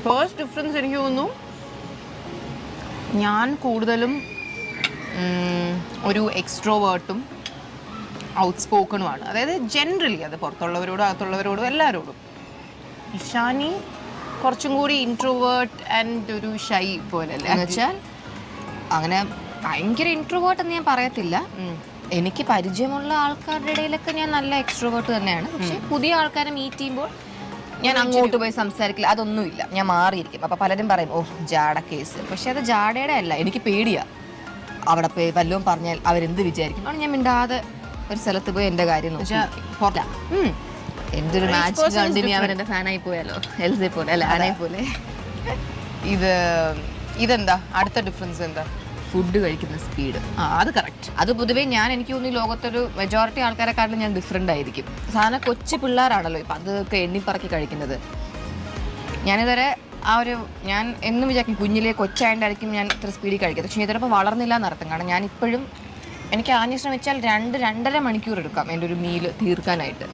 First difference എനിക്ക് തോന്നുന്നു ഞാൻ കൂടുതലും ഒരു എക്സ്ട്രോവേർട്ടും ഔട്ട് സ്പോക്കണുമാണ്. അതായത് ജനറലി അത് പുറത്തുള്ളവരോടും അകത്തുള്ളവരോടും എല്ലാവരോടും. ഇഷാനി കുറച്ചും കൂടി ഇൻട്രോവേർട്ട് ആൻഡ് ഒരു ഷൈ പോലല്ലേ. എന്ന് വെച്ചാൽ അങ്ങനെ ഭയങ്കര ഇൻട്രോവേർട്ട് എന്ന് ഞാൻ പറയത്തില്ല. എനിക്ക് പരിചയമുള്ള ആൾക്കാരുടെ ഇടയിലൊക്കെ ഞാൻ നല്ല എക്സ്ട്രോവേർട്ട് തന്നെയാണ്. പക്ഷെ പുതിയ ആൾക്കാരെ മീറ്റ് ചെയ്യുമ്പോൾ ഞാൻ അങ്ങോട്ട് പോയി സംസാരിക്കില്ല, അതൊന്നുമില്ല, ഞാൻ മാറിയിരിക്കും. അപ്പം പലരും പറയും ഓ ജാട കേസ്. പക്ഷെ അത് ജാടയുടെ അല്ല, എനിക്ക് പേടിയാ അവിടെ പോയി വല്ലതും പറഞ്ഞാൽ അവരെന്ത് വിചാരിക്കും. അതുകൊണ്ട് ഞാൻ മിണ്ടാതെ ഒരു സ്ഥലത്ത് പോയി എൻ്റെ കാര്യം നോക്കാം. എന്തൊരു മാച്ച് കണ്ടിനി അവരെൻ്റെ ഫാനായി പോയാലോ, എൽസെ പോലെ അല്ല ആനയെ പോലെ. ഇതെന്താ അടുത്ത ഡിഫറൻസ് എന്താ? ഫുഡ് കഴിക്കുന്ന സ്പീഡ്. അത് കറക്റ്റ്. അത് പൊതുവേ എനിക്ക് തോന്നുന്നു ലോകത്തൊരു മെജോറിറ്റി ആൾക്കാരെക്കാട്ടിലും ഞാൻ ഡിഫറെൻ്റ് ആയിരിക്കും. സാധാരണ കൊച്ചു പിള്ളേരാണല്ലോ ഇപ്പം അതൊക്കെ എണ്ണിപ്പറക്കി കഴിക്കുന്നത്. ഞാനിതുവരെ ഞാൻ എന്നും വിചാരിക്കും കുഞ്ഞിലെ കൊച്ചായതായിരിക്കും ഞാൻ ഇത്ര സ്പീഡിൽ കഴിക്കുന്നത്. പക്ഷേ ഇതിലിപ്പോൾ വളർന്നില്ല എന്നർത്ഥം. കാരണം ഞാൻ ഇപ്പോഴും എനിക്ക് ആഞ്ഞ് ശ്രമിച്ചാൽ 2-2.5 മണിക്കൂർ എടുക്കാം എൻ്റെ ഒരു മീൽ തീർക്കാനായിട്ട്.